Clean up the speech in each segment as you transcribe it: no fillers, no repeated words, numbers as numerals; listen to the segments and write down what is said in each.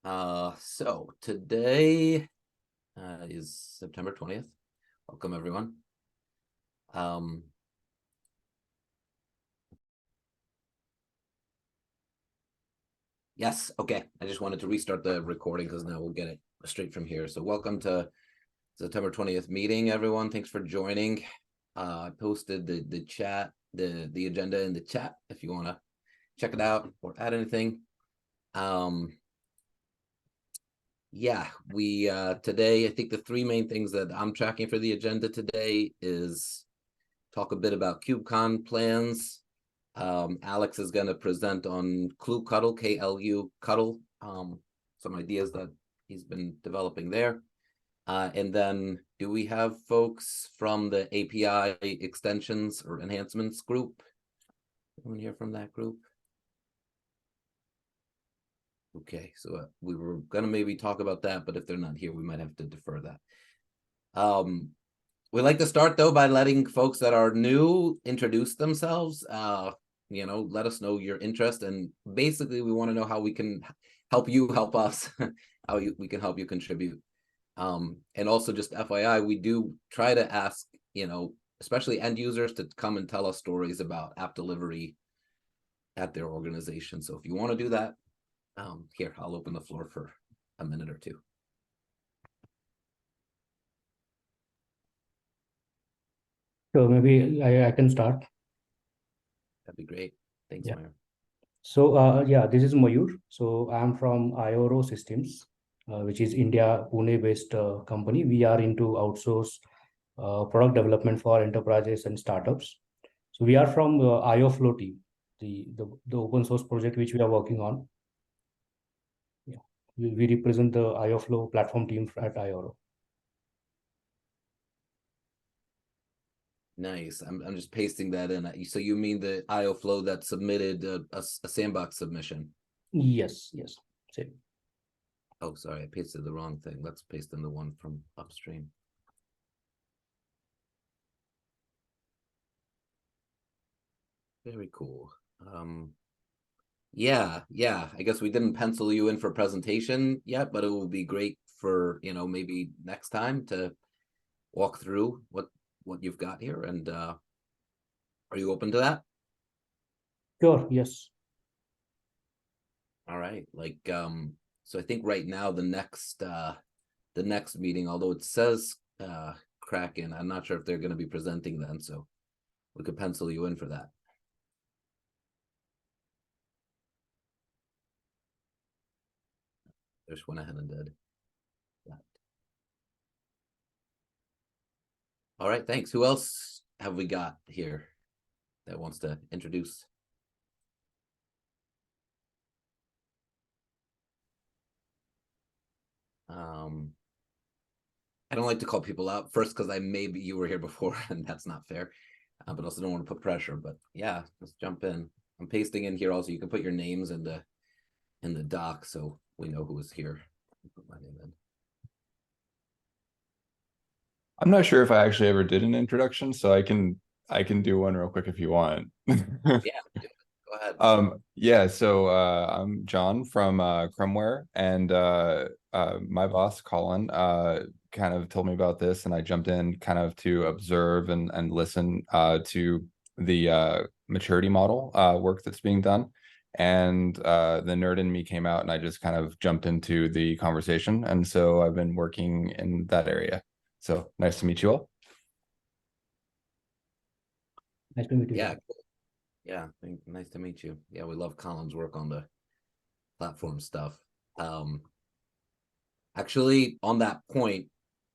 So today is September 20th. Welcome everyone. Yes, okay. I just wanted to restart the recording because now we'll get it straight from here. So welcome to September 20th meeting, everyone. Thanks for joining. I posted the chat, the agenda in the chat if you want to check it out or add anything. Yeah, we today, I think the three main things that I'm tracking for the agenda today is talk a bit about KubeCon plans. Alex is going to present on kluctl, KLU some ideas that he's been developing there. And then do we have folks from the API extensions or enhancements group? Anyone here from that group? Okay, so we were going to maybe talk about that, but if they're not here, we might have to defer that. We like to start though by letting folks that are new introduce themselves. Let us know your interest, and basically we want to know how we can help you help us, we can help you contribute. And also just FYI, we do try to ask, especially end users to come and tell us stories about app delivery at their organization. So if you want to do that, here, I'll open the floor for a minute or two. So maybe I can start. That'd be great. Thanks, Yeah. Mayor. So this is Mayur. So I'm from IORO Systems, which is India Pune-based company. We are into outsource product development for enterprises and startups. So we are from the IOFlow team, the open source project which we are working on. Yeah, we represent the IOFlow platform team at IORO. Nice. I'm just pasting that in. So you mean the IOFlow that submitted a sandbox submission? Yes, same. Oh, sorry, I pasted the wrong thing. Let's paste in the one from upstream. Very cool. Yeah. I guess we didn't pencil you in for presentation yet, but it will be great for, maybe next time to walk through what you've got here. And are you open to that? Sure, yes. All right. So I think right now the next meeting, although it says Kraken, I'm not sure if they're going to be presenting then, so we could pencil you in for that. Just went ahead and did that. All right, thanks. Who else have we got here that wants to introduce? I don't like to call people out first because maybe you were here before and that's not fair, but also don't want to put pressure. But yeah, let's jump in. I'm pasting in here also. You can put your names in the doc so we know who is here. Put my name in. I'm not sure if I actually ever did an introduction, so I can do one real quick if you want. Yeah, go ahead. Yeah, so I'm John from Crumware, and my boss Colin kind of told me about this, and I jumped in kind of to observe and listen to the maturity model work that's being done. And the nerd in me came out, and I just kind of jumped into the conversation, and so I've been working in that area. So nice to meet you all. Nice to meet you. Yeah, cool. Yeah, nice to meet you. Yeah, we love Colin's work on the platform stuff. Actually, on that point,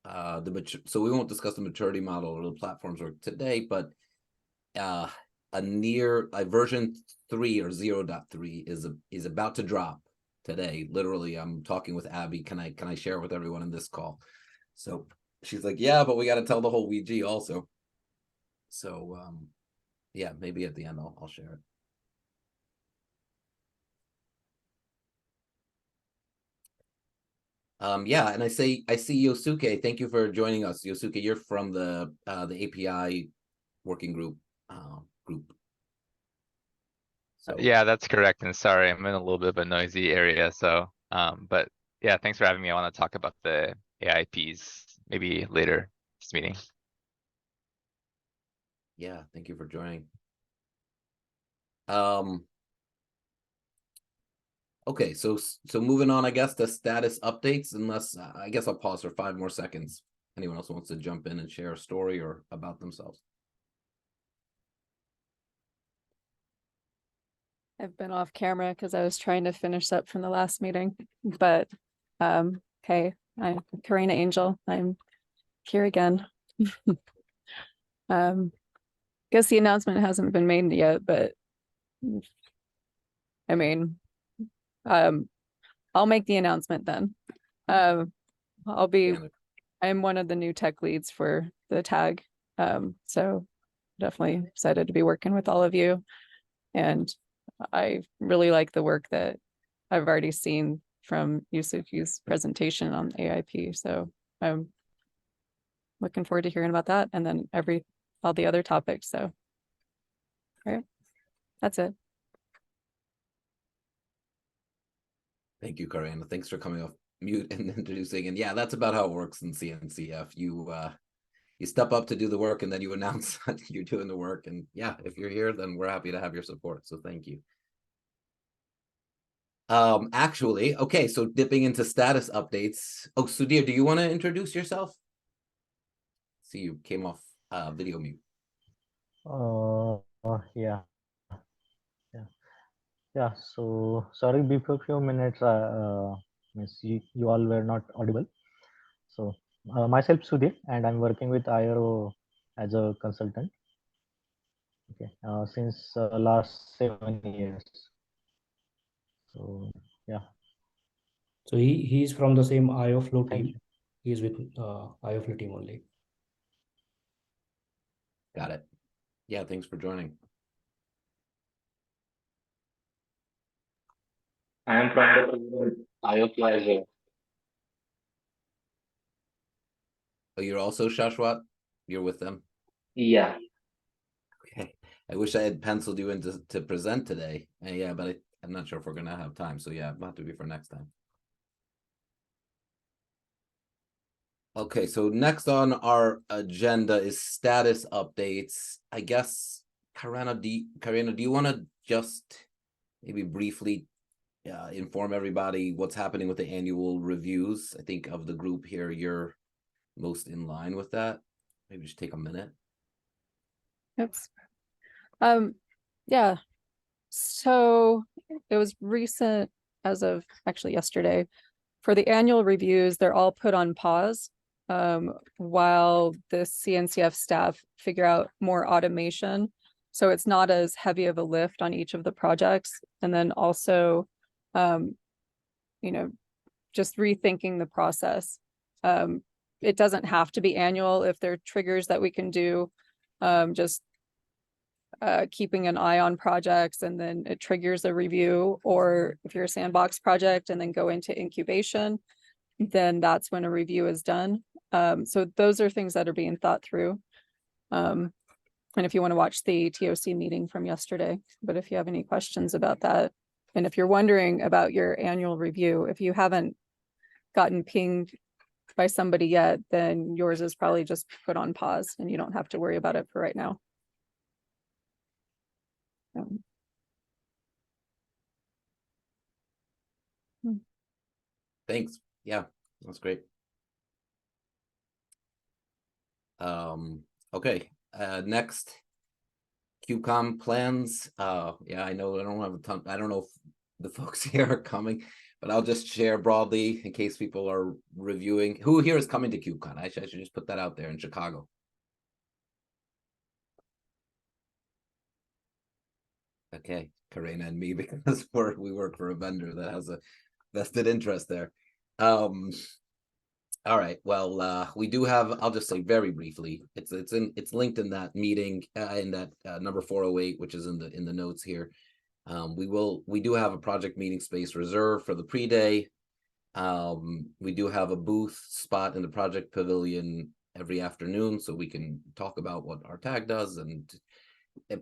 so we won't discuss the maturity model or the platforms work today, but a version 3 or 0.3 is about to drop today. Literally, I'm talking with Abby. Can I share it with everyone in this call? So she's like, yeah, but we got to tell the whole WG also. So yeah, maybe at the end I'll share it. Yeah, and I see Yosuke. Thank you for joining us, Yosuke. You're from the API working group. Yeah, that's correct. And sorry, I'm in a little bit of a noisy area. So, but Yeah, thanks for having me. I want to talk about the AIPs maybe later this meeting. Yeah, thank you for joining. Okay, so moving on, I guess, to status updates, unless I guess I'll pause for 5 more seconds. Anyone else wants to jump in and share a story or about themselves? I've been off camera because I was trying to finish up from the last meeting, but okay, I'm Karina Angel. I'm here again. Guess the announcement hasn't been made yet, but I mean, I'll make the announcement then. I'm one of the new tech leads for the tag. So definitely excited to be working with all of you. And I really like the work that I've already seen from Yusuke's presentation on AIP. So I'm looking forward to hearing about that, and then all the other topics. So, all right, that's it. Thank you, Karina. Thanks for coming off mute and introducing. And yeah, that's about how it works in CNCF. You step up to do the work, and then you announce that you're doing the work. And yeah, if you're here, then we're happy to have your support. So thank you. Actually, okay, so dipping into status updates. Oh, Sudhir, do you want to introduce yourself? See, you came off video mute. Yeah. So sorry, before few minutes, means you all were not audible. So myself Sudhir, and I'm working with IRO as a consultant. Okay, since last 7 years. So yeah. So he's from the same IOFlow Thank team. you. He's with IOFlow team only. Got it. Yeah, thanks for joining. I am from the IOFlow as well. Oh, you're also Shashwat? You're with them? Yeah. Okay. I wish I had penciled you in to present today. Yeah, but I'm not sure if we're going to have time. So yeah, it'll have to be for next time. Okay, so next on our agenda is status updates. I guess, Karina, do you want to just maybe briefly inform everybody what's happening with the annual reviews? I think of the group here, you're most in line with that. Maybe just take a minute. Oops. Yeah. So it was recent, as of actually yesterday, for the annual reviews, they're all put on pause while the CNCF staff figure out more automation. So it's not as heavy of a lift on each of the projects. And then also, just rethinking the process. It doesn't have to be annual if there are triggers that we can do. Just keeping an eye on projects, and then it triggers a review, or if you're a sandbox project and then go into incubation, then that's when a review is done. So those are things that are being thought through. And if you want to watch the TOC meeting from yesterday, but if you have any questions about that, and if you're wondering about your annual review, if you haven't gotten pinged by somebody yet, then yours is probably just put on pause and you don't have to worry about it for right now. Thanks. Yeah, that's great. Okay, next, QCOM plans. Yeah, I know I don't have a ton. I don't know if the folks here are coming, but I'll just share broadly in case people are reviewing. Who here is coming to QCOM? I should just put that out there in Chicago. Okay, Karina and me, because we work for a vendor that has a vested interest there. All right, well, we do have, I'll just say very briefly, it's linked in that meeting, in that number 408, which is in the notes here. We do have a project meeting space reserved for the pre-day. We do have a booth spot in the project pavilion every afternoon, so we can talk about what our tag does and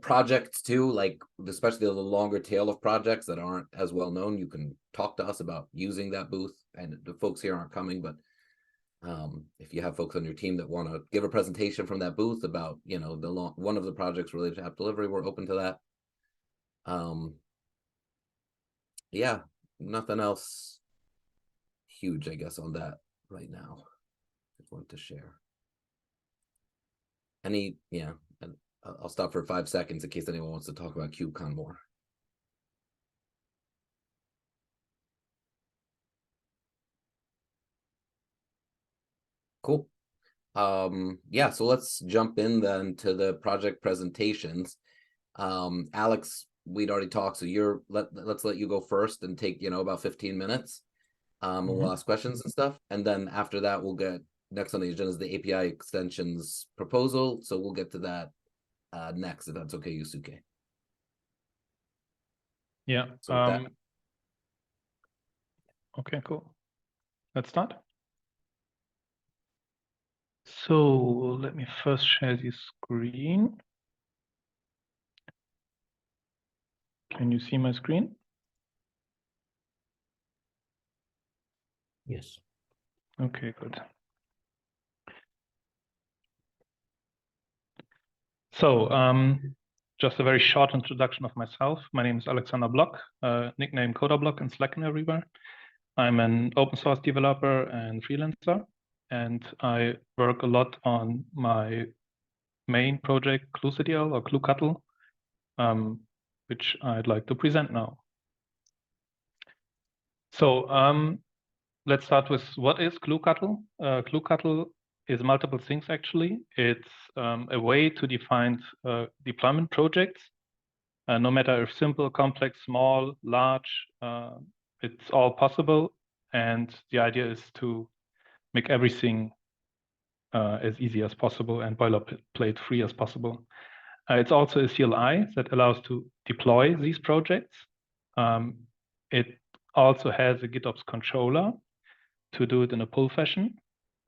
projects too, like especially the longer tail of projects that aren't as well known, you can talk to us about using that booth. And the folks here aren't coming, but if you have folks on your team that want to give a presentation from that booth about, you know, one of the projects related to app delivery, we're open to that. Yeah, nothing else huge, I guess, on that right now. I want to share. And I'll stop for 5 seconds in case anyone wants to talk about KubeCon more. Cool. Yeah, so let's jump in then to the project presentations. Alex, we'd already talked, so let's let you go first and take, you know, about 15 minutes. And we'll ask questions and stuff. And then after that, we'll get next on the agenda is the API extensions proposal. So we'll get to that next, if that's okay, Yusuke. Yeah. So Okay, cool. Let's start. So let me first share the screen. Can you see my screen? Yes. Okay, good. So just a very short introduction of myself. My name is Alexander Block, nickname CoderBlock in Slack and everywhere. I'm an open source developer and freelancer, and I work a lot on my main project, kluctl or kluctl, which I'd like to present now. So let's start with what is kluctl. Kluctl is multiple things actually. It's a way to define deployment projects, no matter if simple, complex, small, large, it's all possible. And the idea is to make everything as easy as possible and boilerplate free as possible. It's also a CLI that allows to deploy these projects. It also has a GitOps controller to do it in a pull fashion.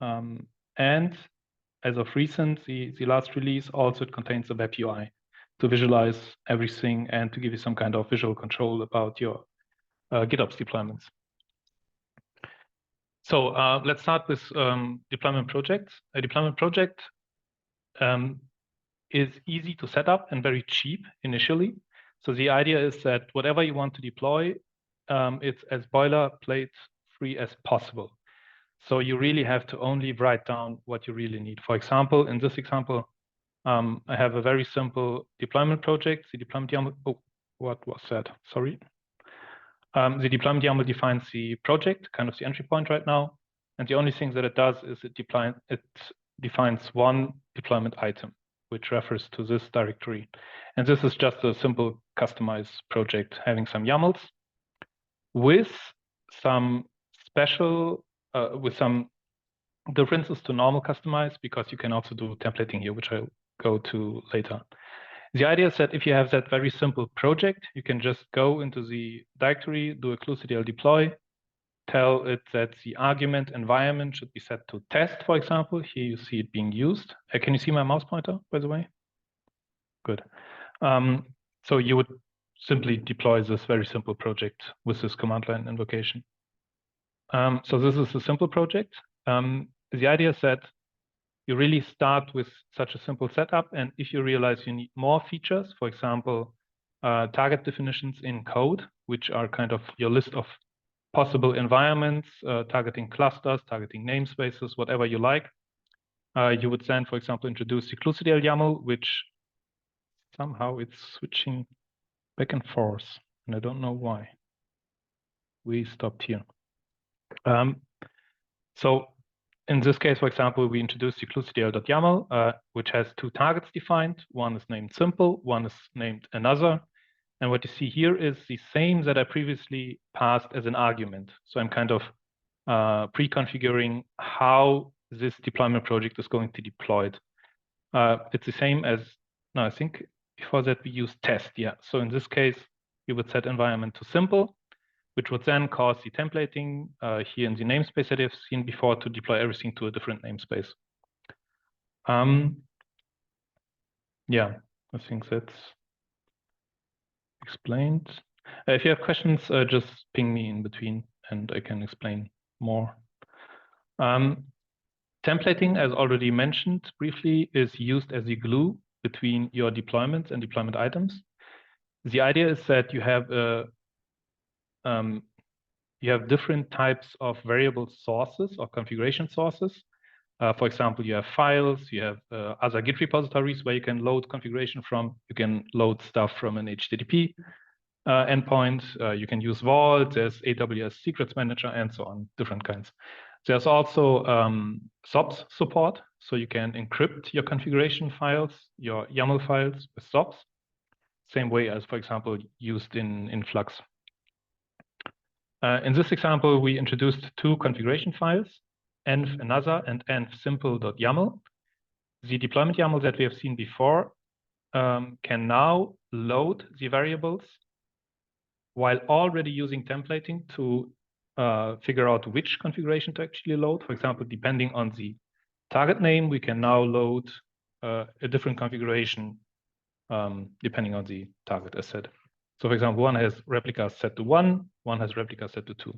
And as of recent, the last release also contains a web UI to visualize everything and to give you some kind of visual control about your GitOps deployments. So let's start with deployment projects. A deployment project is easy to set up and very cheap initially. So the idea is that whatever you want to deploy, it's as boilerplate free as possible. So you really have to only write down what you really need. For example, in this example, I have a very simple deployment project. The deployment YAML, oh, what was that? Sorry. The deployment YAML defines the project, kind of the entry point right now. And the only thing that it does is it defines one deployment item, which refers to this directory. And this is just a simple customized project having some YAMLs with some special, with some differences to normal customize, because you can also do templating here, which I'll go to later. The idea is that if you have that very simple project, you can just go into the directory, do a kluctl deploy, tell it that the argument environment should be set to test, for example. Here you see it being used. Can you see my mouse pointer, by the way? Good. So you would simply deploy this very simple project with this command line invocation. So this is a simple project. The idea is that you really start with such a simple setup, and if you realize you need more features, for example, target definitions in code, which are kind of your list of possible environments, targeting clusters, targeting namespaces, whatever you like, you would then, for example, introduce the kluctl YAML, which somehow it's switching back and forth, and I don't know why. We stopped here. So in this case, for example, we introduced the kluctl.yaml, which has two targets defined. One is named simple, one is named another. And what you see here is the same that I previously passed as an argument. So I'm kind of pre-configuring how this deployment project is going to be deployed. It's the same as, no, I think before that we used test, yeah. So in this case, you would set environment to simple, which would then cause the templating here in the namespace that you've seen before to deploy everything to a different namespace. Yeah, I think that's explained. If you have questions, just ping me in between and I can explain more. Templating, as already mentioned briefly, is used as a glue between your deployments and deployment items. The idea is that you have different types of variable sources or configuration sources. For example, you have files, you have other Git repositories where you can load configuration from. You can load stuff from an HTTP endpoint. You can use Vault, there's AWS Secrets Manager, and so on, different kinds. There's also SOPs support, so you can encrypt your configuration files, your YAML files with SOPs, same way as, for example, used in Flux. In this example, we introduced two configuration files, env another and env simple.yaml. The deployment YAML that we have seen before can now load the variables while already using templating to figure out which configuration to actually load. For example, depending on the target name, we can now load a different configuration depending on the target asset. So for example, one has replicas set to 1, one has replicas set to 2.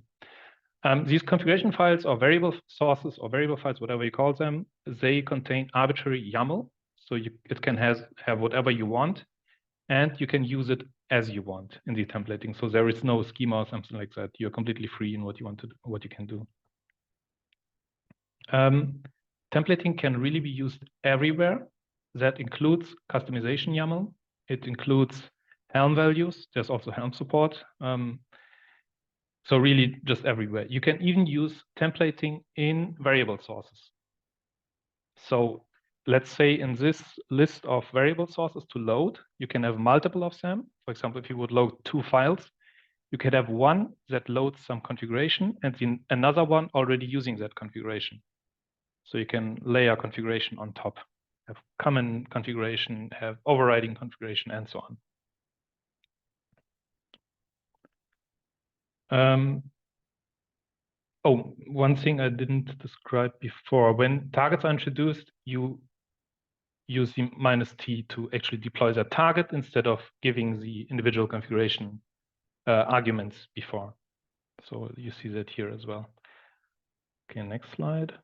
These configuration files or variable sources or variable files, whatever you call them, they contain arbitrary YAML. So it can have whatever you want, and you can use it as you want in the templating. So there is no schema or something like that. You're completely free in what you want to do, what you can do. Templating can really be used everywhere. That includes customization YAML. It includes Helm values. There's also Helm support. So really just everywhere. You can even use templating in variable sources. So let's say in this list of variable sources to load, you can have multiple of them. For example, if you would load 2 files, you could have one that loads some configuration and then another one already using that configuration. So you can layer configuration on top, have common configuration, have overriding configuration, and so on. Oh, one thing I didn't describe before. When targets are introduced, you use the -t to actually deploy that target instead of giving the individual configuration arguments before. So you see that here as well. Okay, next slide.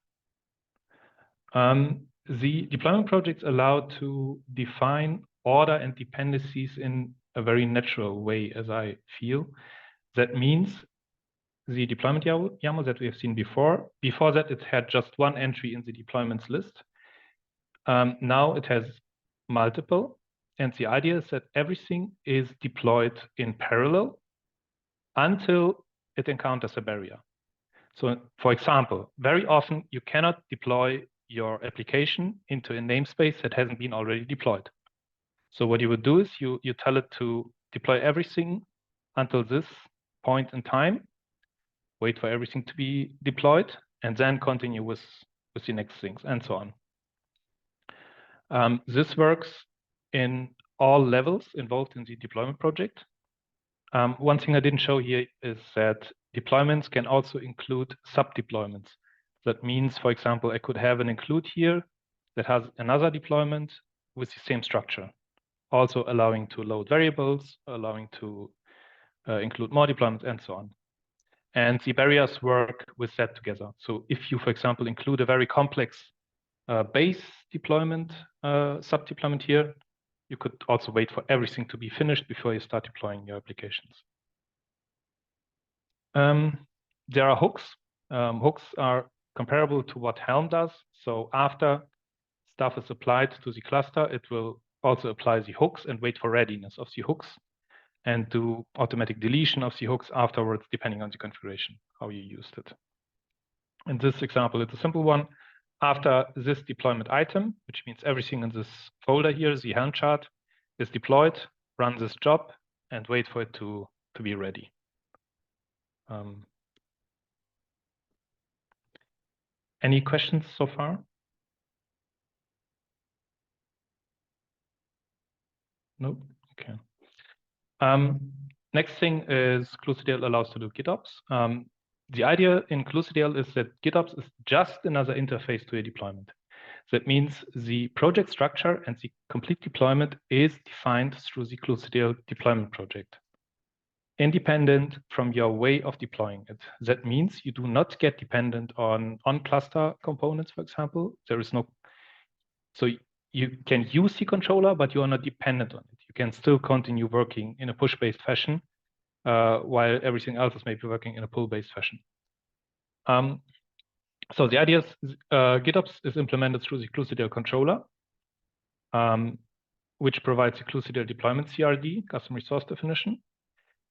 The deployment projects allow to define order and dependencies in a very natural way, as I feel. That means the deployment YAML that we have seen before that it had just one entry in the deployments list. Now it has multiple, and the idea is that everything is deployed in parallel until it encounters a barrier. So for example, very often you cannot deploy your application into a namespace that hasn't been already deployed. So what you would do is you tell it to deploy everything until this point in time, wait for everything to be deployed, and then continue with the next things, and so on. This works in all levels involved in the deployment project. One thing I didn't show here is that deployments can also include sub-deployments. That means, for example, I could have an include here that has another deployment with the same structure, also allowing to load variables, allowing to include more deployments, and so on. And the barriers work with that together. So if you, for example, include a very complex base deployment, sub-deployment here, you could also wait for everything to be finished before you start deploying your applications. There are hooks. Hooks are comparable to what Helm does. So after stuff is applied to the cluster, it will also apply the hooks and wait for readiness of the hooks and do automatic deletion of the hooks afterwards, depending on the configuration, how you used it. In this example, it's a simple one. After this deployment item, which means everything in this folder here, the Helm chart, is deployed, run this job, and wait for it to be ready. Any questions so far? Nope. Okay. Next thing is kluctl allows to do GitOps. The idea in kluctl is that GitOps is just another interface to a deployment. That means the project structure and the complete deployment is defined through the kluctl deployment project, independent from your way of deploying it. That means you do not get dependent on cluster components, for example. There is no, so you can use the controller, but you are not dependent on it. You can still continue working in a push-based fashion, while everything else is maybe working in a pull-based fashion. So the idea is GitOps is implemented through the kluctl controller, which provides the kluctl deployment CRD, custom resource definition.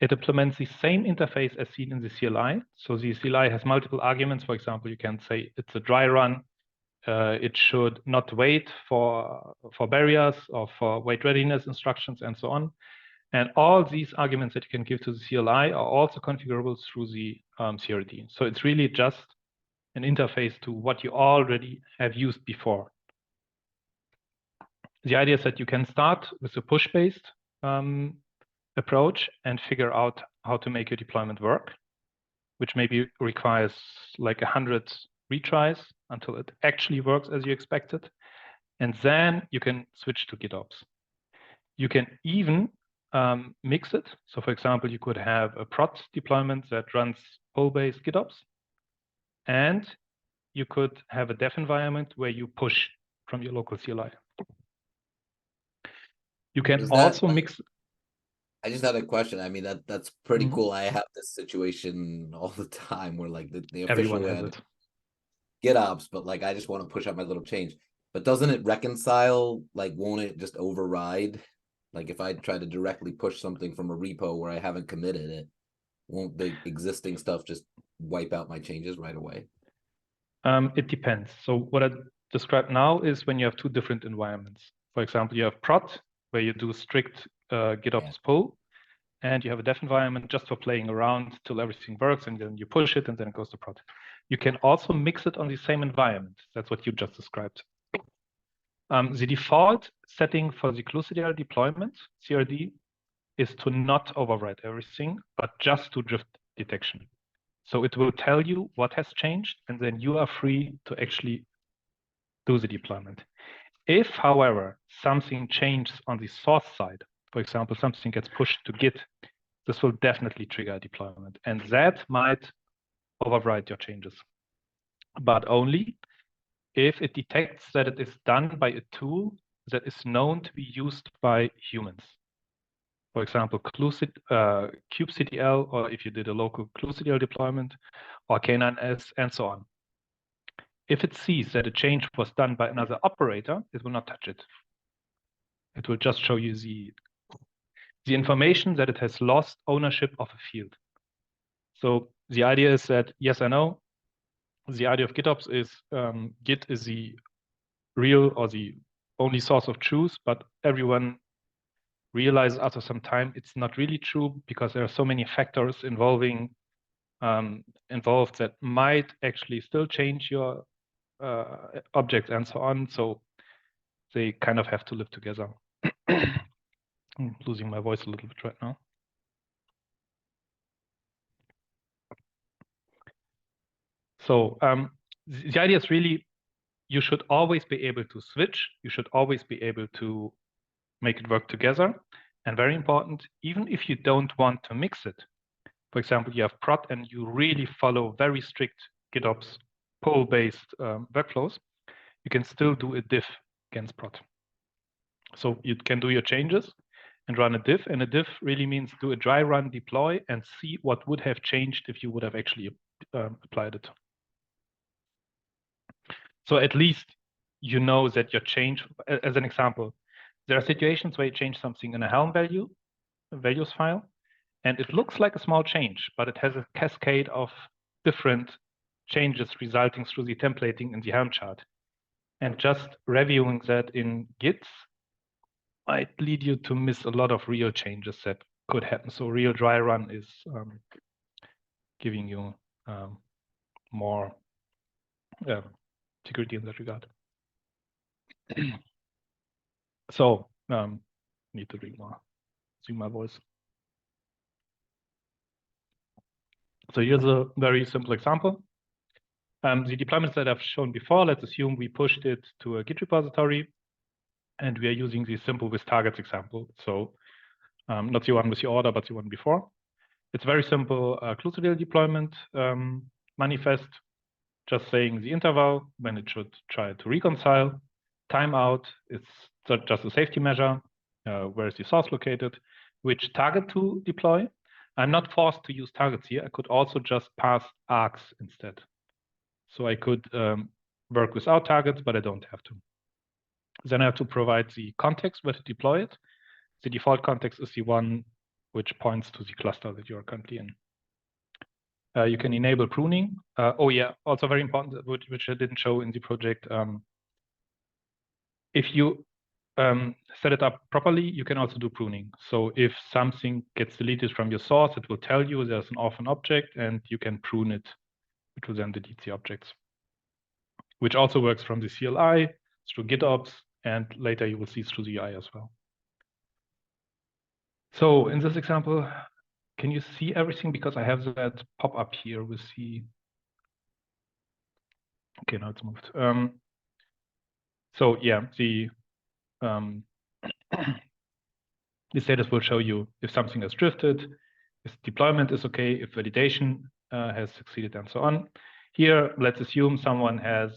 It implements the same interface as seen in the CLI. So the CLI has multiple arguments. For example, you can say it's a dry run. It should not wait for barriers or for wait readiness instructions and so on. And all these arguments that you can give to the CLI are also configurable through the CRD. So it's really just an interface to what you already have used before. The idea is that you can start with a push-based approach and figure out how to make your deployment work, which maybe requires like 100 retries until it actually works as you expected. And then you can switch to GitOps. You can even mix it. So for example, you could have a prod deployment that runs pull-based GitOps, and you could have a dev environment where you push from your local CLI. You can also mix. I just had a question. I mean, that's pretty Mm-hmm. cool. I have this situation all the time where like the official Everyone way has it. GitOps, but like I just want to push out my little change. But doesn't it reconcile? Like, won't it just override? Like if I try to directly push something from a repo where I haven't committed it, won't the existing stuff just wipe out my changes right away? It depends. So what I described now is when you have two different environments. For example, you have prod, where you do strict GitOps pull, and you have a dev environment just for playing around till everything works, and then you push it, and then it goes to prod. You can also mix it on the same environment. That's what you just described. The default setting for the kluctl deployment, CRD, is to not overwrite everything, but just to drift detection. So it will tell you what has changed, and then you are free to actually do the deployment. If, however, something changes on the source side, for example, something gets pushed to Git, this will definitely trigger a deployment, and that might override your changes, but only if it detects that it is done by a tool that is known to be used by humans. For example, kubectl, or if you did a local kluctl deployment, or K9S, and so on. If it sees that a change was done by another operator, it will not touch it. It will just show you the information that it has lost ownership of a field. So the idea is that, yes, I know, the idea of GitOps is Git is the real or the only source of truth, but everyone realizes after some time it's not really true, because there are so many factors involved that might actually still change your objects and so on. So they kind of have to live together. I'm losing my voice a little bit right now. So the idea is really, you should always be able to switch. You should always be able to make it work together. And very important, even if you don't want to mix it, for example, you have prod and you really follow very strict GitOps pull-based workflows, you can still do a diff against prod. So you can do your changes and run a diff, and a diff really means do a dry run deploy and see what would have changed if you would have actually applied it. So at least you know that your change, as an example, there are situations where you change something in a Helm values file, and it looks like a small change, but it has a cascade of different changes resulting through the templating in the Helm chart. And just reviewing that in Git might lead you to miss a lot of real changes that could happen. So real dry run is giving you more security in that regard. So need to drink more, sing my voice. So here's a very simple example. The deployments that I've shown before, let's assume we pushed it to a Git repository, and we are using the simple with targets example. So not the one with your order, but the one before. It's very simple kluctl deployment manifest, just saying the interval when it should try to reconcile. Timeout, it's just a safety measure. Where is the source located? Which target to deploy? I'm not forced to use targets here. I could also just pass args instead. So I could work without targets, but I don't have to. Then I have to provide the context where to deploy it. The default context is the one which points to the cluster that you're currently in. You can enable pruning. Oh yeah, also very important, which I didn't show in the project. If you set it up properly, you can also do pruning. So if something gets deleted from your source, it will tell you there's an orphan object, and you can prune it, which will then delete the objects. Which also works from the CLI, through GitOps, and later you will see through the UI as well. So in this example, can you see everything? Because I have that pop up here with the. Okay, now it's moved. So yeah, the status will show you if something has drifted, if deployment is okay, if validation has succeeded, and so on. Here, let's assume someone has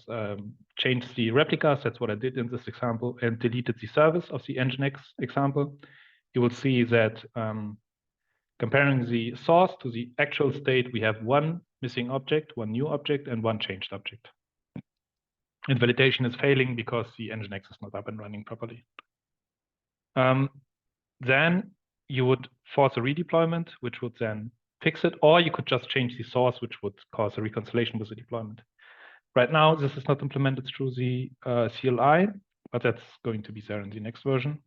changed the replicas. That's what I did in this example, and deleted the service of the Nginx example. You will see that comparing the source to the actual state, we have one missing object, one new object, and one changed object. And validation is failing because the Nginx is not up and running properly. Then you would force a redeployment, which would then fix it, or you could just change the source, which would cause a reconciliation with the deployment. Right now, this is not implemented through the CLI, but that's going to be there in the next version.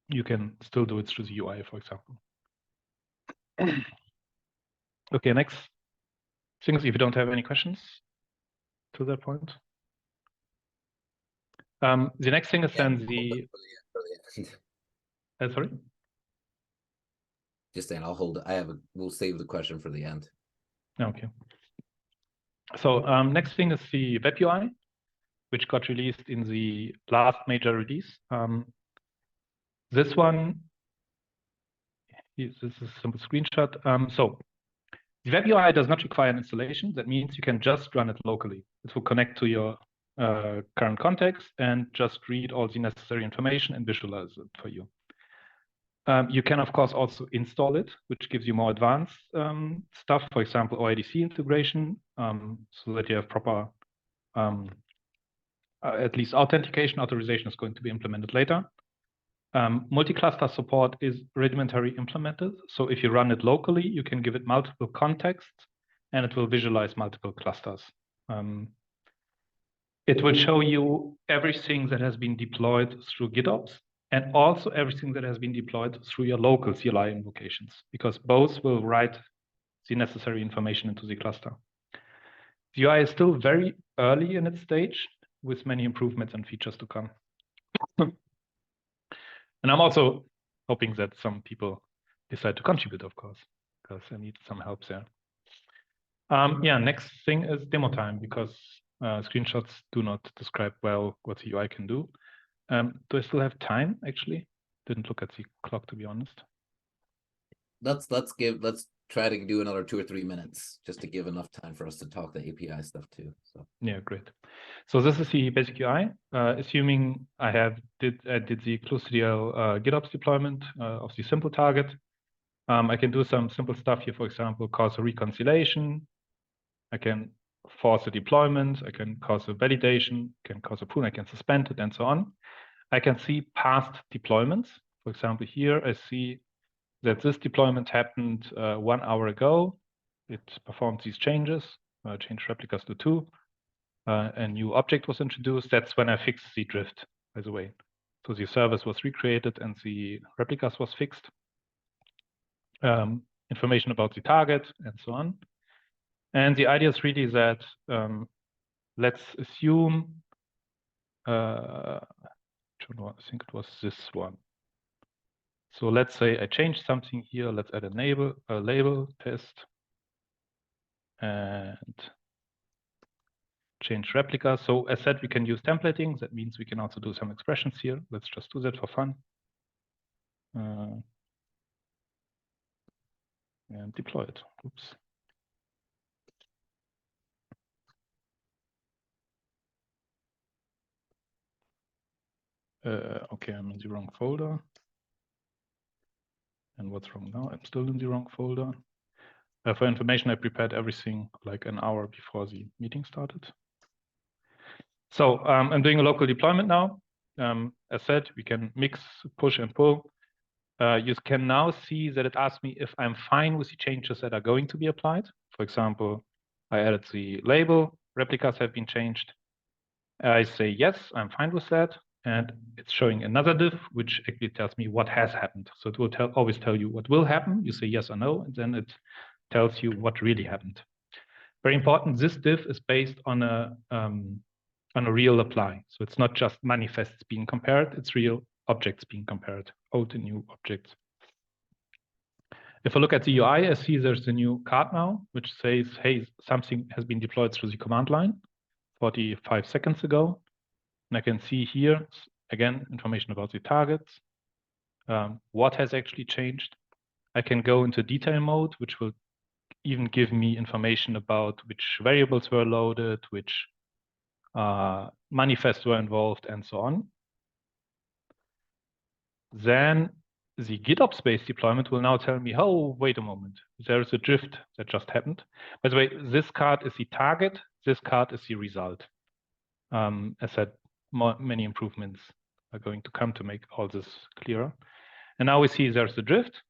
You can still do it through the UI, for example. Okay, next things, if you don't have any questions to that point. The next thing is then the. Sorry? Just saying, I'll hold it. We'll save the question for the end. Okay. So next thing is the web UI, which got released in the last major release. This one, this is a simple screenshot. So the web UI does not require an installation. That means you can just run it locally. It will connect to your current context and just read all the necessary information and visualize it for you. You can, of course, also install it, which gives you more advanced stuff, for example, OIDC integration, so that you have proper, at least authentication authorization is going to be implemented later. Multi-cluster support is rudimentary implemented. So if you run it locally, you can give it multiple contexts, and it will visualize multiple clusters. It will show you everything that has been deployed through GitOps, and also everything that has been deployed through your local CLI invocations, because both will write the necessary information into the cluster. The UI is still very early in its stage, with many improvements and features to come. And I'm also hoping that some people decide to contribute, of course, because I need some help there. Yeah, next thing is demo time, because screenshots do not describe well what the UI can do. Do I still have time, actually? Didn't look at the clock, to be honest. Let's try to do another 2 or 3 minutes, just to give enough time for us to talk the API stuff too. So yeah, great. So this is the basic UI. Assuming I did the kluctl GitOps deployment of the simple target, I can do some simple stuff here. For example, cause a reconciliation. I can force a deployment. I can cause a validation. I can cause a prune. I can suspend it, and so on. I can see past deployments. For example, here I see that this deployment happened 1 hour ago. It performed these changes, changed replicas to 2. A new object was introduced. That's when I fixed the drift, by the way. So the service was recreated and the replicas was fixed. Information about the target and so on. And the idea is really that let's assume, I think it was this one. So let's say I changed something here. Let's add a label test. And change replica. So as said, we can use templating. That means we can also do some expressions here. Let's just do that for fun. And deploy it. Oops. Okay, I'm in the wrong folder. And what's wrong now? I'm still in the wrong folder. For information, I prepared everything like an hour before the meeting started. So I'm doing a local deployment now. As said, we can mix, push, and pull. You can now see that it asks me if I'm fine with the changes that are going to be applied. For example, I added the label, replicas have been changed. I say, yes, I'm fine with that. And it's showing another div, which actually tells me what has happened. So it will always tell you what will happen. You say yes or no, and then it tells you what really happened. Very important, this div is based on a real apply. So it's not just manifests being compared, it's real objects being compared, old and new objects. If I look at the UI, I see there's a new card now, which says, hey, something has been deployed through the command line 45 seconds ago. And I can see here, again, information about the targets, what has actually changed. I can go into detail mode, which will even give me information about which variables were loaded, which manifests were involved, and so on. Then the GitOps-based deployment will now tell me, oh, wait a moment, there is a drift that just happened. By the way, this card is the target, this card is the result. As said, many improvements are going to come to make all this clearer. And now we see there's a drift.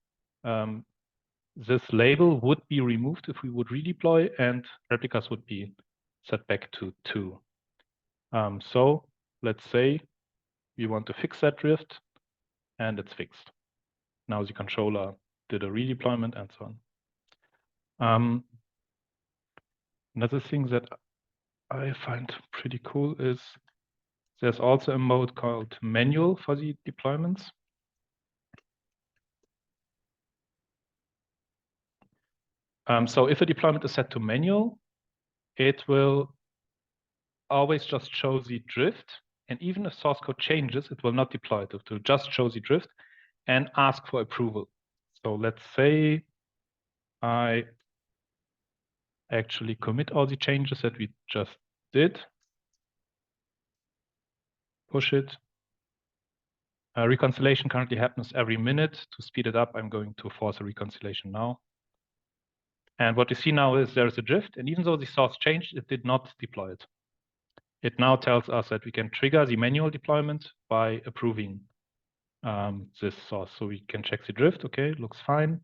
This label would be removed if we would redeploy, and replicas would be set back to 2. So let's say we want to fix that drift, and it's fixed. Now the controller did a redeployment and so on. Another thing that I find pretty cool is there's also a mode called manual for the deployments. So if a deployment is set to manual, it will always just show the drift. And even if source code changes, it will not deploy it. It will just show the drift and ask for approval. So let's say I actually commit all the changes that we just did. Push it. Reconciliation currently happens every minute. To speed it up, I'm going to force a reconciliation now. And what you see now is there's a drift, and even though the source changed, it did not deploy it. It now tells us that we can trigger the manual deployment by approving this source. So we can check the drift, okay, looks fine,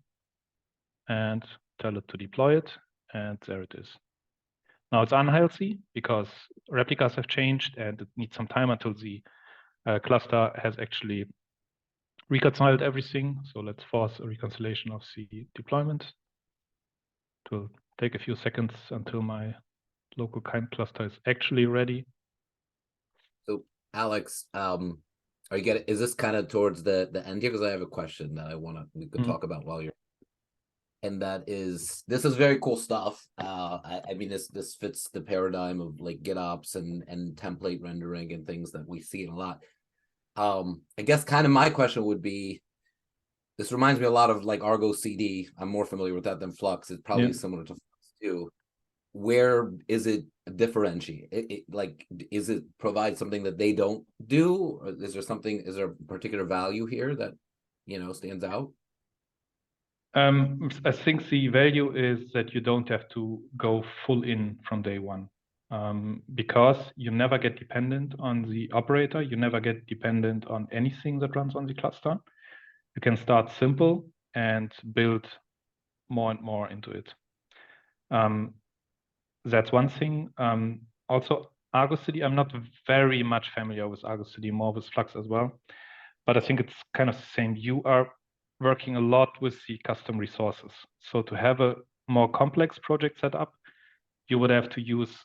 and tell it to deploy it, and there it is. Now it's unhealthy because replicas have changed, and it needs some time until the cluster has actually reconciled everything. So let's force a reconciliation of the deployment. It will take a few seconds until my local kind cluster is actually ready. So Alex, are you getting, is this kind of towards the end here? Because I have a question that we could talk about while you're, and that is, this is very cool stuff. I mean, this fits the paradigm of like GitOps and template rendering and things that we see a lot. I guess kind of my question would be, this reminds me a lot of like Argo CD. I'm more familiar with that than Flux. It's probably similar to Flux too. Where is it differentiate? Like, is it provide something that they don't do? Or is there a particular value here that, stands out? I think the value is that you don't have to go full in from day one. Because you never get dependent on the operator, you never get dependent on anything that runs on the cluster. You can start simple and build more and more into it. That's one thing. Also, Argo CD, I'm not very much familiar with Argo CD, more with Flux as well. But I think it's kind of the same. You are working a lot with the custom resources. So to have a more complex project set up, you would have to use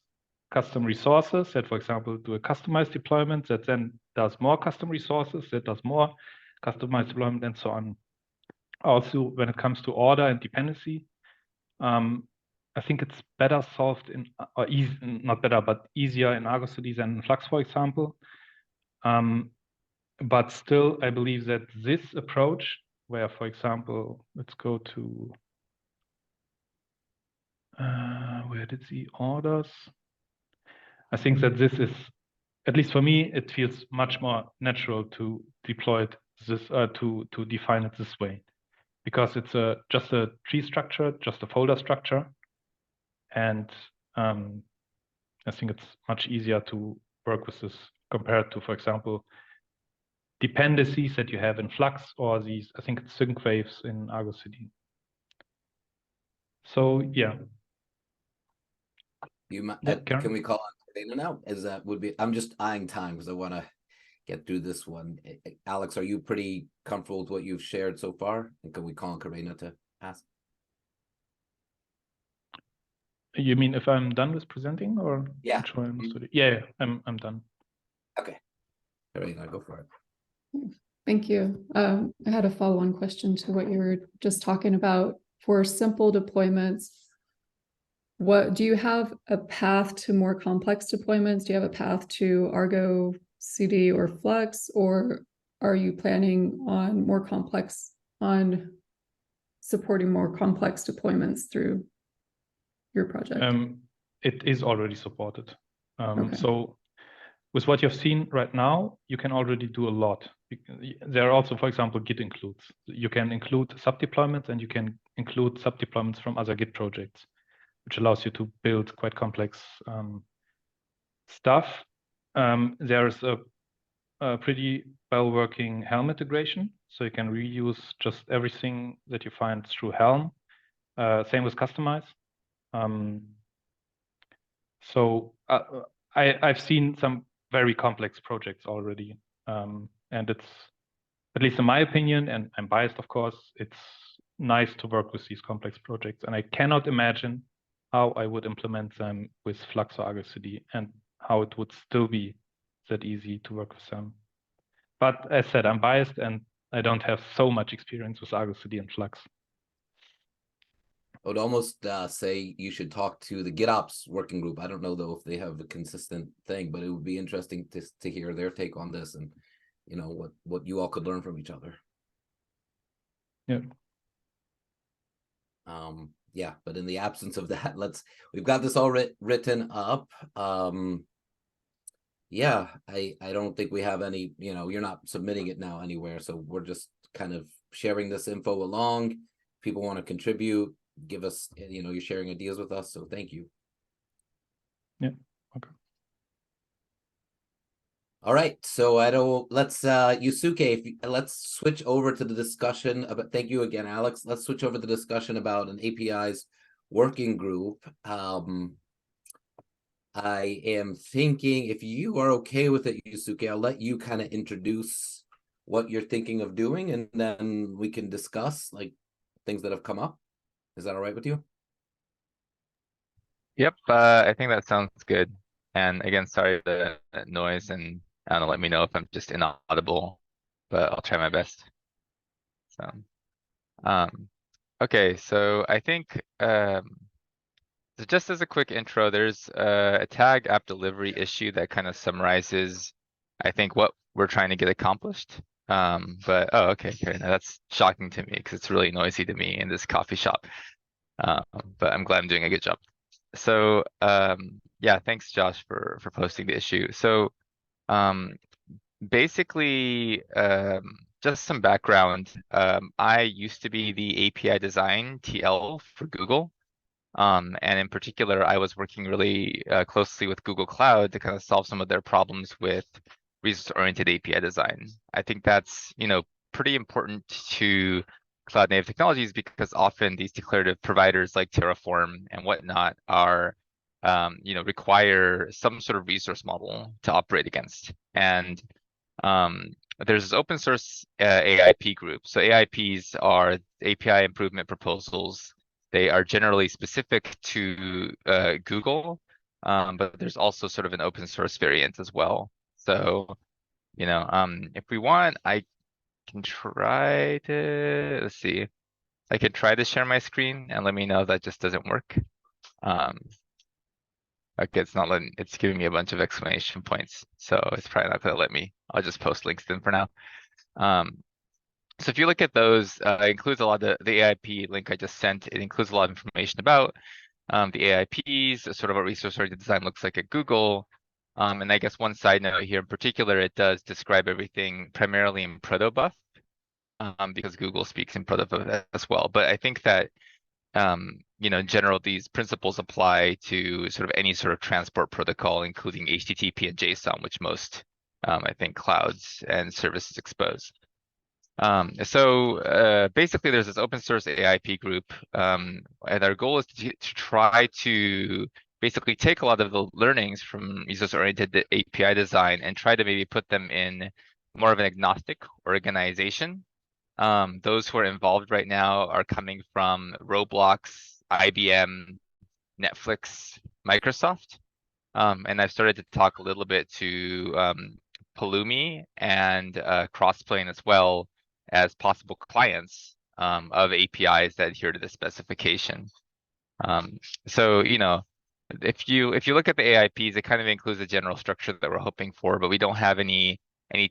custom resources that, for example, do a customized deployment that then does more custom resources, that does more customized deployment, and so on. Also, when it comes to order and dependency, I think it's better solved in, or easy, not better, but easier in Argo CD than in Flux, for example. But still, I believe that this approach, where, for example, let's go to, where did the orders? I think that this is, at least for me, it feels much more natural to deploy it this, to define it this way, because it's just a tree structure, just a folder structure, and I think it's much easier to work with this compared to, for example, dependencies that you have in Flux, or these, I think it's sync waves in Argo CD. So yeah. You might, Yeah, can Karen? we call on Dana now? Is that would be, I'm just eyeing time because I want to get through this one. Alex, are you pretty comfortable with what you've shared so far? And can we call on Karina to ask? You mean if I'm done with presenting, or Yeah. not sure I understood it? Yeah, I'm done. Okay. Karina, go for it. Thank you. I had a follow-on question to what you were just talking about. For simple deployments, what do you have a path to more complex deployments? Do you have a path to Argo CD or Flux, or are you planning on more complex, on supporting more complex deployments through your project? It is already supported. Okay. So with what you've seen right now, you can already do a lot. There are also, for example, Git includes. You can include sub-deployments, and you can include sub-deployments from other Git projects, which allows you to build quite complex stuff. There's a pretty well-working Helm integration, so you can reuse just everything that you find through Helm. Same with Customize. So I've seen some very complex projects already, and it's, at least in my opinion, and I'm biased, of course, it's nice to work with these complex projects, and I cannot imagine how I would implement them with Flux or Argo CD, and how it would still be that easy to work with them. But as said, I'm biased, and I don't have so much experience with Argo CD and Flux. I would almost say you should talk to the GitOps working group. I don't know though if they have a consistent thing, but it would be interesting to hear their take on this, and you know what you all could learn from each other. Yeah. Yeah, but in the absence of that, we've got this all written up. Yeah, I don't think we have any, you know, you're not submitting it now anywhere, so we're just kind of sharing this info along. People want to contribute, give us, you know, you're sharing ideas with us, so thank you. Yeah, okay. All right, so let's Yusuke, let's switch over to the discussion about, thank you again, Alex. Let's switch over to the discussion about an APIs working group. I am thinking, if you are okay with it, Yusuke, I'll let you kind of introduce what you're thinking of doing, and then we can discuss like things that have come up. Is that all right with you? Yep, I think that sounds good. And again, sorry for the noise, and I don't know, let me know if I'm just inaudible, but I'll try my best. So, okay, so I think, so just as a quick intro, there's a tag app delivery issue that kind of summarizes, I think, what we're trying to get accomplished. But, oh, okay, Karen, that's shocking to me because it's really noisy to me in this coffee shop. But I'm glad I'm doing a good job. So, yeah, thanks, Josh, for posting the issue. So, basically, just some background. I used to be the API design TL for Google. And in particular, I was working really closely with Google Cloud to kind of solve some of their problems with resource-oriented API design. I think that's, you know, pretty important to cloud native technologies because often these declarative providers like Terraform and whatnot are, you know, require some sort of resource model to operate against. And there's this open source AIP group. So AIPs are API improvement proposals. They are generally specific to Google, but there's also sort of an open source variant as well. So, you know, if we want, I can try to, let's see, I could try to share my screen and let me know if that just doesn't work. Okay, it's not letting, it's giving me a bunch of exclamation points, so it's probably not gonna let me. I'll just post links in for now. So if you look at those, it includes a lot of the AIP link I just sent. It includes a lot of information about the AIPs, sort of what resource-oriented design looks like at Google. And I guess one side note here in particular, it does describe everything primarily in protobuf, because Google speaks in protobuf as well. But I think that in general, these principles apply to sort of any sort of transport protocol, including HTTP and JSON, which most, I think, clouds and services expose. Basically, there's this open source AIP group, and our goal is to try to basically take a lot of the learnings from resource-oriented API design and try to maybe put them in more of an agnostic organization. Those who are involved right now are coming from Roblox, IBM, Netflix, Microsoft. And I've started to talk a little bit to Pulumi and Crossplane as well as possible clients of APIs that adhere to the specification. So if you look at the AIPs, it kind of includes the general structure that we're hoping for, but we don't have any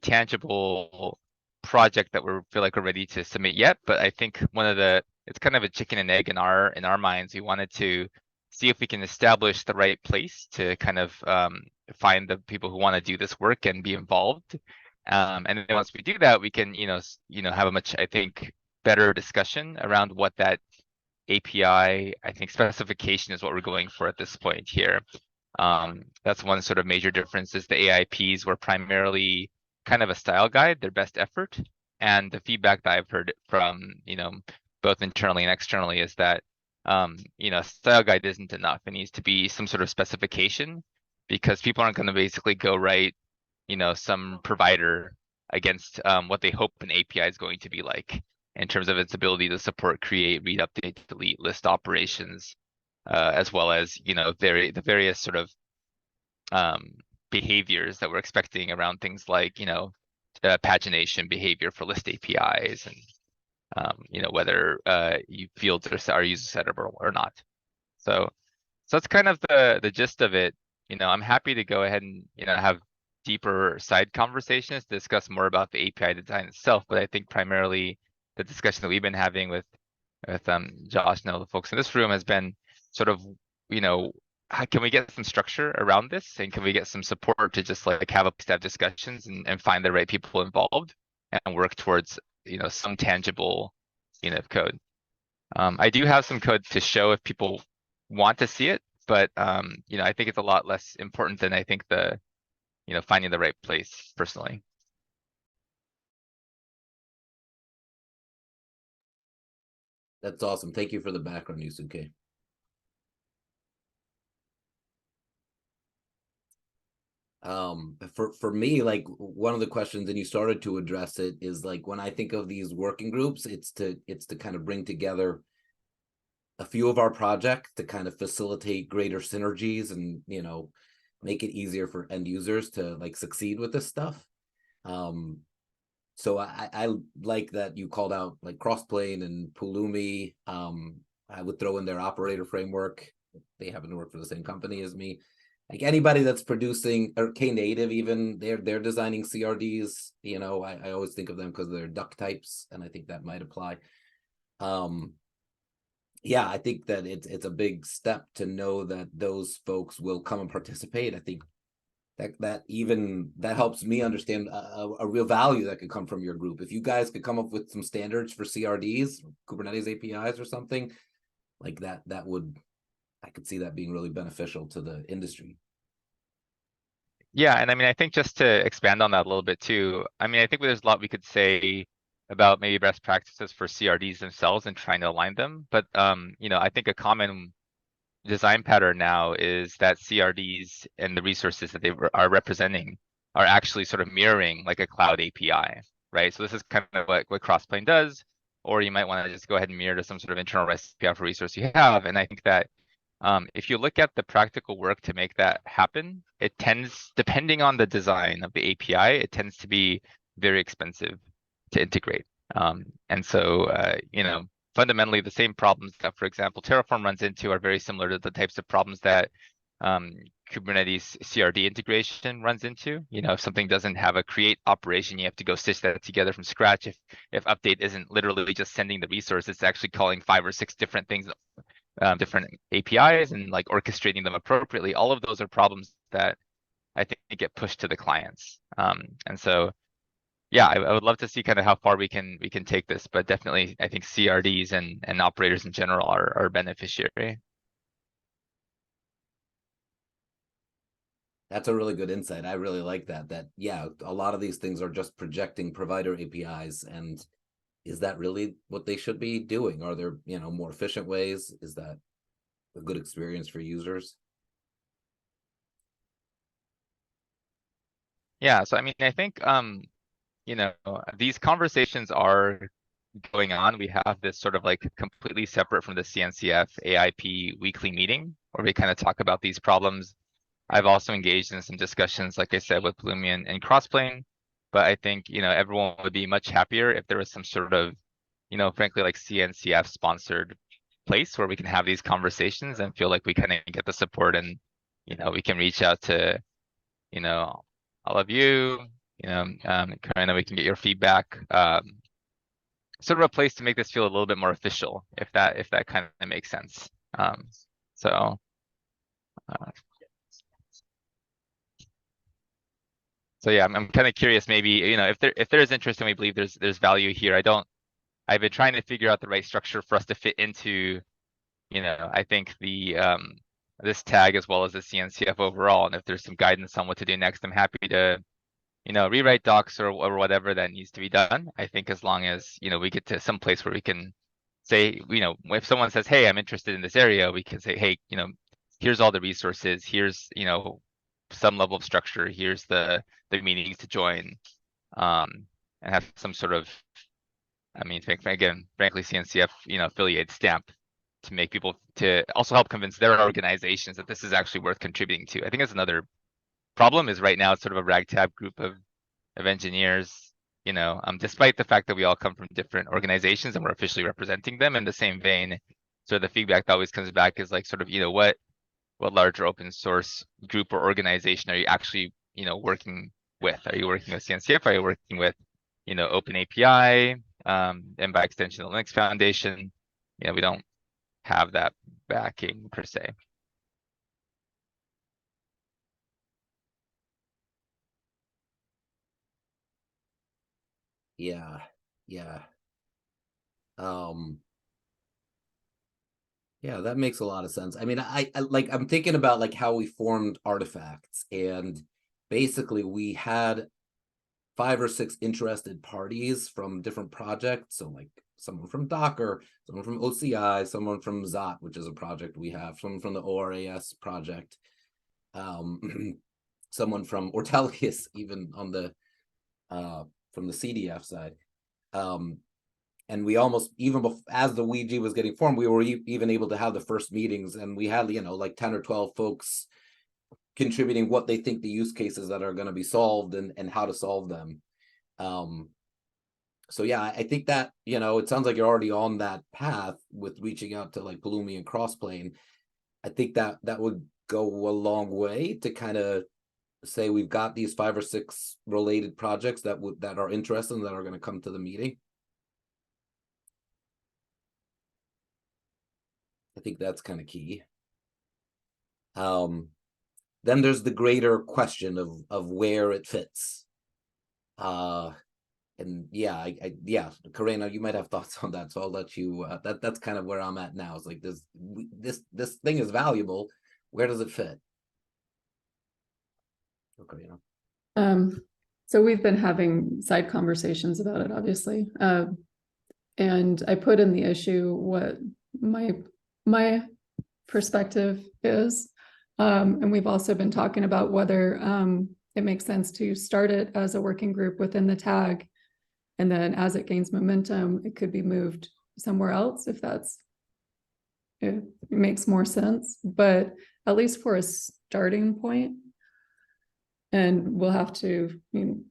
tangible project that we feel like we're ready to submit yet. But I think it's kind of a chicken and egg in our minds. We wanted to see if we can establish the right place to kind of find the people who want to do this work and be involved. And then once we do that, we can have a much, I think, better discussion around what that API, I think, specification is what we're going for at this point here. That's one sort of major difference is the AIPs were primarily kind of a style guide, their best effort. And the feedback that I've heard from, both internally and externally is that, style guide isn't enough. It needs to be some sort of specification because people aren't going to basically go write, some provider against what they hope an API is going to be like in terms of its ability to support, create, read, update, delete, list operations, as well as, the various sort of behaviors that we're expecting around things like, pagination behavior for list APIs and, whether fields are user settable or not. So that's kind of the gist of it. I'm happy to go ahead and, have deeper side conversations to discuss more about the API design itself. But I think primarily the discussion that we've been having with Josh and all the folks in this room has been sort of, how can we get some structure around this, and can we get some support to just like have discussions and find the right people involved and work towards some tangible code. I do have some code to show if people want to see it, but I think it's a lot less important than I think the finding the right place personally. That's awesome. Thank you for the background, Yusuke. For me, like one of the questions, and you started to address it, is like when I think of these working groups, it's to kind of bring together a few of our projects to kind of facilitate greater synergies and make it easier for end users to like succeed with this stuff. So I like that you called out like Crossplane and Pulumi. I would throw in their operator framework. They happen to work for the same company as me. Like anybody that's producing, or Knative even, they're designing CRDs. I always think of them because they're duck types, and I think that might apply. Yeah, I think that it's a big step to know that those folks will come and participate. I think that helps me understand a real value that could come from your group. If you guys could come up with some standards for CRDs, Kubernetes APIs or something like that, I could see that being really beneficial to the industry. Yeah, and I mean, I think just to expand on that a little bit too, I mean, I think there's a lot we could say about maybe best practices for CRDs themselves and trying to align them. But I think a common design pattern now is that CRDs and the resources that they are representing are actually sort of mirroring like a cloud API, right? So this is kind of like what Crossplane does, or you might want to just go ahead and mirror to some sort of internal REST API for resource you have. And I think that if you look at the practical work to make that happen, it tends, depending on the design of the API, it tends to be very expensive to integrate. And so, fundamentally the same problems that, for example, Terraform runs into are very similar to the types of problems that Kubernetes CRD integration runs into. You know, if something doesn't have a create operation, you have to go stitch that together from scratch. If update isn't literally just sending the resource, it's actually calling 5 or 6 different things, different APIs, and like orchestrating them appropriately. All of those are problems that I think get pushed to the clients. And so, yeah, I would love to see kind of how far we can take this, but definitely I think CRDs and operators in general are a beneficiary. That's a really good insight. I really like that. Yeah, a lot of these things are just projecting provider APIs, and is that really what they should be doing? Are there, you know, more efficient ways? Is that a good experience for users? Yeah, so I mean, I think you know, these conversations are going on. We have this sort of like completely separate from the CNCF AIP weekly meeting where we kind of talk about these problems. I've also engaged in some discussions, like I said, with Pulumi and Crossplane, but I think, you know, everyone would be much happier if there was some sort of, you know, frankly, like CNCF sponsored place where we can have these conversations and feel like we kind of get the support, and, you know, we can reach out to, you know, all of you, you know, kind of we can get your feedback, sort of a place to make this feel a little bit more official, if that kind of makes sense. So. So yeah, I'm kind of curious, maybe, you know, if there is interest and we believe there's value here. I've been trying to figure out the right structure for us to fit into, you know, I think the this tag as well as the CNCF overall. And if there's some guidance on what to do next, I'm happy to, you know, rewrite docs or whatever that needs to be done. I think as long as, you know, we get to some place where we can say, you know, if someone says, hey, I'm interested in this area, we can say, hey, you know, here's all the resources, here's, you know, some level of structure, here's the meetings to join, and have some sort of, I mean, frankly, CNCF, you know, affiliate stamp to make people, to also help convince their organizations that this is actually worth contributing to. I think that's another problem, is right now it's sort of a ragtag group of engineers, you know, despite the fact that we all come from different organizations and we're officially representing them. In the same vein, so the feedback that always comes back is like, sort of, you know, what larger open source group or organization are you actually, you know, working with? Are you working with CNCF? Are you working with, you know, Open API, and by extension, the Linux Foundation? You know, we don't have that backing per se. Yeah, yeah. Yeah, that makes a lot of sense. I mean, I like, I'm thinking about like how we formed Artifacts, and basically we had 5 or 6 interested parties from different projects. So like someone from Docker, someone from OCI, someone from Zot, which is a project we have, someone from the ORAS project, someone from Ortelius, even on the from the CDF side. And we almost, even as the Ouija was getting formed, we were even able to have the first meetings, and we had, you know, like 10 or 12 folks contributing what they think the use cases that are going to be solved and how to solve them. So yeah, I think that, you know, it sounds like you're already on that path with reaching out to like Pulumi and Crossplane. I think that would go a long way to kind of say we've got these 5 or 6 related projects that are interested and that are going to come to the meeting. I think that's kind of key. Then there's the greater question of where it fits. And yeah, yeah, Karina, you might have thoughts on that, so I'll let you. That's kind of where I'm at now. It's like this thing is valuable. Where does it fit? Okay, you know. So we've been having side conversations about it, obviously. And I put in the issue what my perspective is. And we've also been talking about whether it makes sense to start it as a working group within the tag. And then as it gains momentum, it could be moved somewhere else if it makes more sense. But at least for a starting point, and we'll have to, you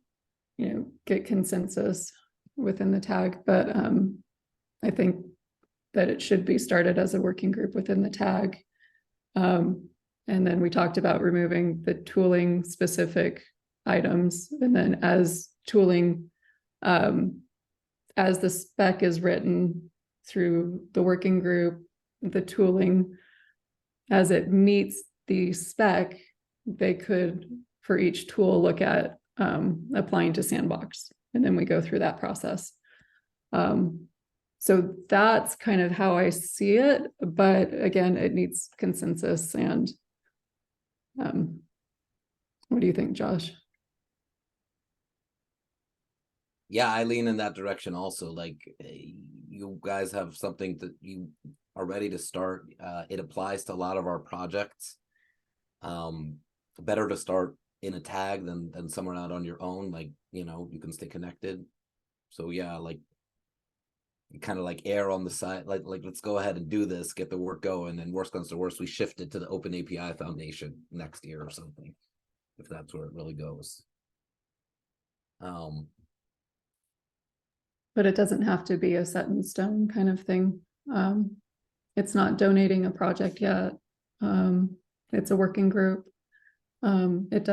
know, get consensus within the tag. But I think that it should be started as a working group within the tag. And then we talked about removing the tooling specific items, and then as tooling, as the spec is written through the working group, the tooling, as it meets the spec, they could, for each tool, look at applying to Sandbox, and then we go through that process. So that's kind of how I see it, but again, it needs consensus. And what do you think, Josh? Yeah, I lean in that direction also. Like, you guys have something that you are ready to start. It applies to a lot of our projects. Better to start in a tag than somewhere out on your own. Like, you know, you can stay connected. So yeah, like, kind of like err on the side, like let's go ahead and do this, get the work going, and worst comes to worst, we shift it to the Open API Foundation next year or something, if that's where it really goes. But it doesn't have to be a set in stone kind of thing. It's not donating a project yet. It's a working group. It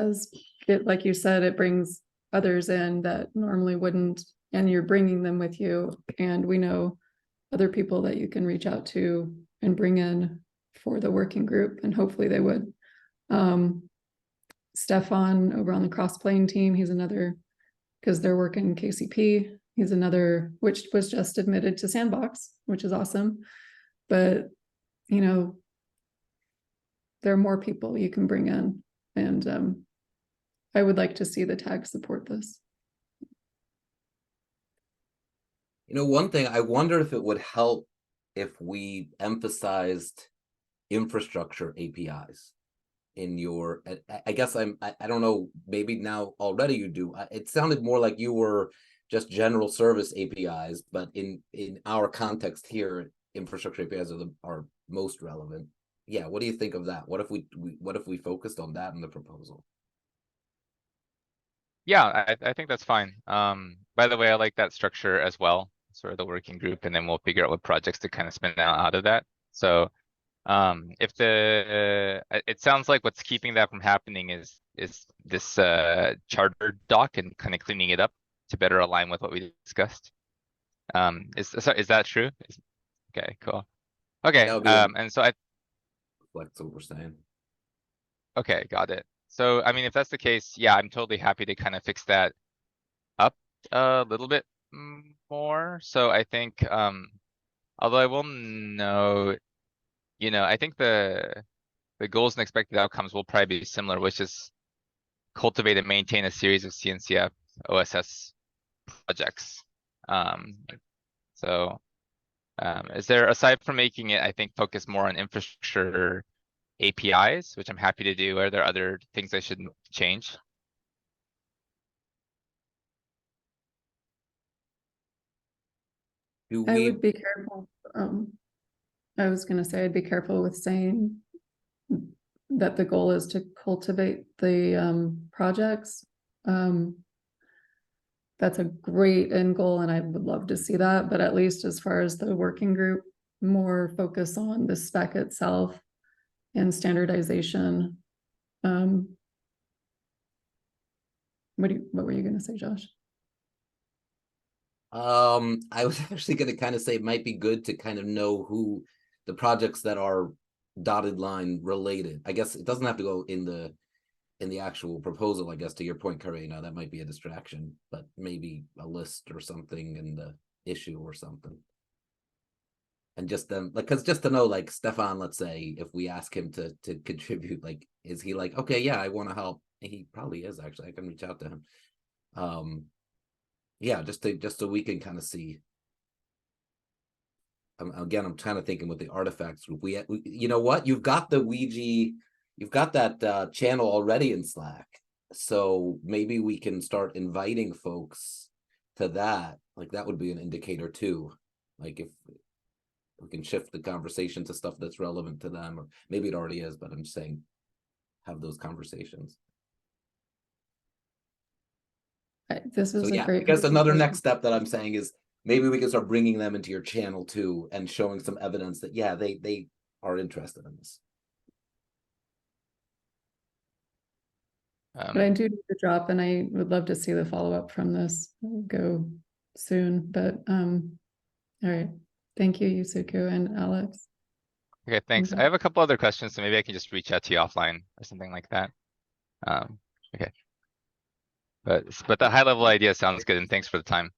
like you said, it brings others in that normally wouldn't, and you're bringing them with you. And we know other people that you can reach out to and bring in for the working group, and hopefully they would. Stefan over on the cross-plane team, he's another, because they're working KCP. He's another, which was just admitted to Sandbox, which is awesome. But, you know, there are more people you can bring in. And I would like to see the tag support this. You know, one thing, I wonder if it would help if we emphasized infrastructure APIs in your, I guess I don't know, maybe now already you do. It sounded more like you were just general service APIs, but in our context here, infrastructure APIs are most relevant. Yeah, what do you think of that? What if we focused on that in the proposal? Yeah, I think that's fine. By the way, I like that structure as well, sort of the working group, and then we'll figure out what projects to kind of spin out of that. So if it sounds like what's keeping that from happening is this charter doc and kind of cleaning it up to better align with what we discussed. Is that true? Okay, cool. Okay, and so That's what we're saying. okay, got it. So, I mean, if that's the case, yeah, I'm totally happy to kind of fix that up a little bit more. So I think, although I will note, you know, I think the goals and expected outcomes will probably be similar, which is cultivate and maintain a series of CNCF OSS projects. Is there, aside from making it, I think, focus more on infrastructure APIs, which I'm happy to do, are there other things I should change? I would be careful. I was going to say I'd be careful with saying that the goal is to cultivate the projects. That's a great end goal, and I would love to see that. But at least as far as the working group, more focus on the spec itself and standardization. What were you going to say, Josh? I was actually going to kind of say it might be good to kind of know who the projects that are dotted line related. I guess it doesn't have to go in the actual proposal, I guess, to your point, Karina, that might be a distraction, but maybe a list or something in the issue or something. And just then, like, because just to know, like, Stefan, let's say, if we ask him to contribute, like, is he like, okay, yeah, I want to help? He probably is, actually. I can reach out to him. Yeah, just so we can kind of see. Again, I'm kind of thinking with the artifacts group. We you know what? You've got the Ouija, you've got that channel already in Slack. So maybe we can start inviting folks to that. Like, that would be an indicator too. Like, if we can shift the conversation to stuff that's relevant to them, or maybe it already is, but I'm just saying, have those conversations. This is So a yeah, great. I guess another next step that I'm saying is maybe we can start bringing them into your channel too, and showing some evidence that, yeah, they are interested in this. But I do need to drop, and I would love to see the follow-up from this go soon. But all right. Thank you, Yusuke and Alex. Okay, thanks. I have a couple other questions, so maybe I can just reach out to you offline or something like that. Okay. But the high level idea sounds good, and thanks for the time.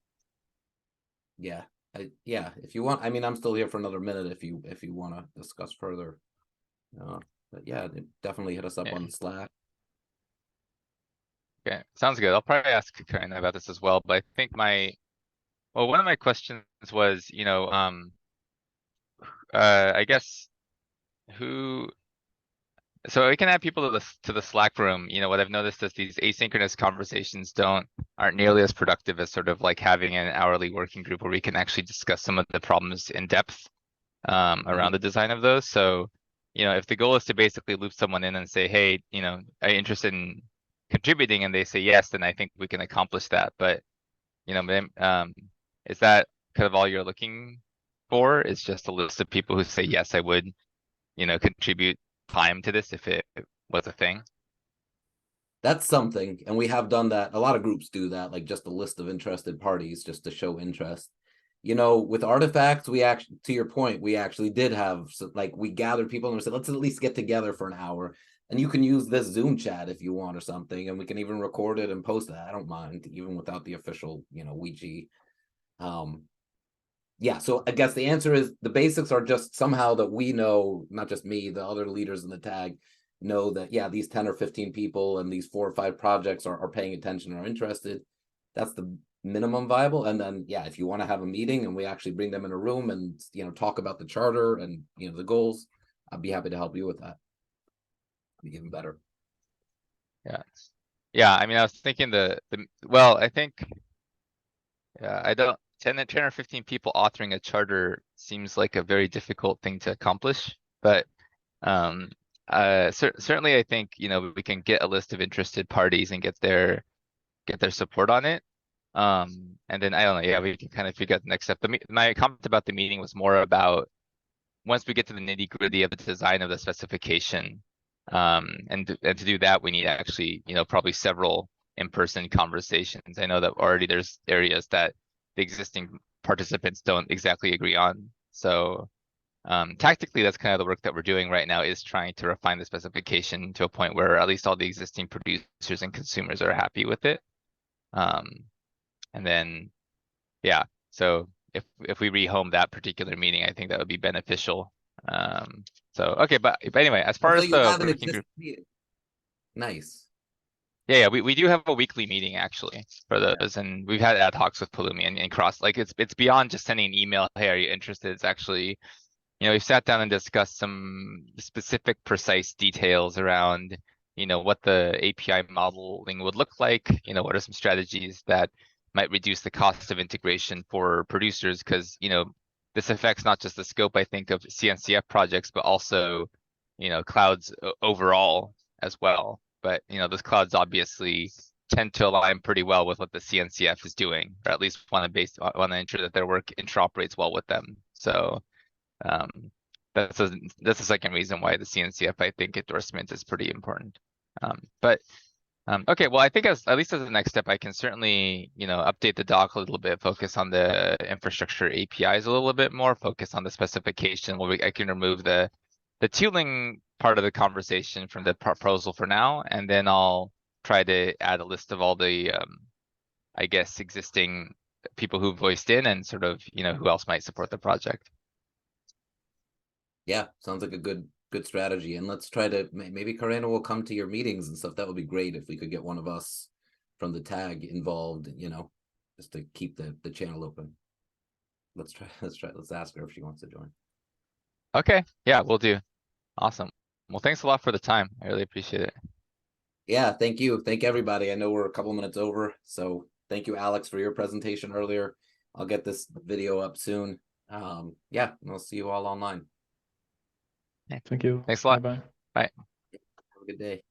Yeah, yeah. If you want, I mean, I'm still here for another minute if you want to discuss further. But yeah, definitely hit us up on Slack. Okay, sounds good. I'll probably ask Karen about this as well, but I think one of my questions was, I guess so we can add people to the Slack room. What I've noticed is these asynchronous conversations aren't nearly as productive as sort of like having an hourly working group where we can actually discuss some of the problems in depth around the design of those. So, if the goal is to basically loop someone in and say, hey, are you interested in contributing, and they say yes, then I think we can accomplish that. But is that kind of all you're looking for? Is just a list of people who say yes, I would, contribute time to this if it was a thing? That's something, and we have done that. A lot of groups do that, like just a list of interested parties just to show interest. With artifacts, we actually, to your point, we actually did have, like, we gathered people and we said, let's at least get together for an hour. And you can use this Zoom chat if you want or something, and we can even record it and post that. I don't mind, even without the official, Ouija. Yeah, so I guess the answer is the basics are just somehow that we know, not just me, the other leaders in the tag know that, yeah, these 10 or 15 people and these 4 or 5 projects are paying attention and are interested. That's the minimum viable. And then, yeah, if you want to have a meeting and we actually bring them in a room and, talk about the charter and, the goals, I'd be happy to help you with that. Be even better. Yeah. Yeah, I mean, I was thinking well, I think, I don't, 10 or 15 people authoring a charter seems like a very difficult thing to accomplish, but certainly I think, we can get a list of interested parties and get their support on it. And then I don't know, yeah, we can kind of figure out the next step. My comment about the meeting was more about once we get to the nitty-gritty of the design of the specification, and to do that, we need actually, probably several in-person conversations. I know that already there's areas that the existing participants don't exactly agree on. So tactically, that's kind of the work that we're doing right now, is trying to refine the specification to a point where at least all the existing producers and consumers are happy with it. And then, yeah, so if we rehome that particular meeting, I think that would be beneficial. So okay, but anyway, as far as the working group, nice. Yeah, we do have a weekly meeting actually for those, and we've had ad hocs with Pulumi and Cross. Like it's beyond just sending an email, hey, are you interested? It's actually, we've sat down and discussed some specific, precise details around, what the API modeling would look like. What are some strategies that might reduce the cost of integration for producers? Because, this affects not just the scope, I think, of CNCF projects, but also, clouds overall as well. But, those clouds obviously tend to align pretty well with what the CNCF is doing, or at least want to ensure that their work interoperates well with them. So that's the second reason why the CNCF, I think, endorsement is pretty important. Okay, well, I think at least as a next step, I can certainly, update the doc a little bit, focus on the infrastructure APIs a little bit more, focus on the specification. I can remove the tooling part of the conversation from the proposal for now, and then I'll try to add a list of all the, I guess, existing people who voiced in and sort of, who else might support the project. Yeah, sounds like a good strategy. And let's try to, maybe Karina will come to your meetings and stuff. That would be great if we could get one of us from the tag involved, just to keep the channel open. Let's ask her if she wants to join. Okay, yeah, we'll do. Awesome. Well, thanks a lot for the time. I really appreciate it. Yeah, thank you. Thank everybody. I know we're a couple minutes over, so thank you, Alex, for your presentation earlier. I'll get this video up soon. Yeah, and I'll see you all online. Thank you. Thanks a lot. Bye-bye. Bye. Have a good day.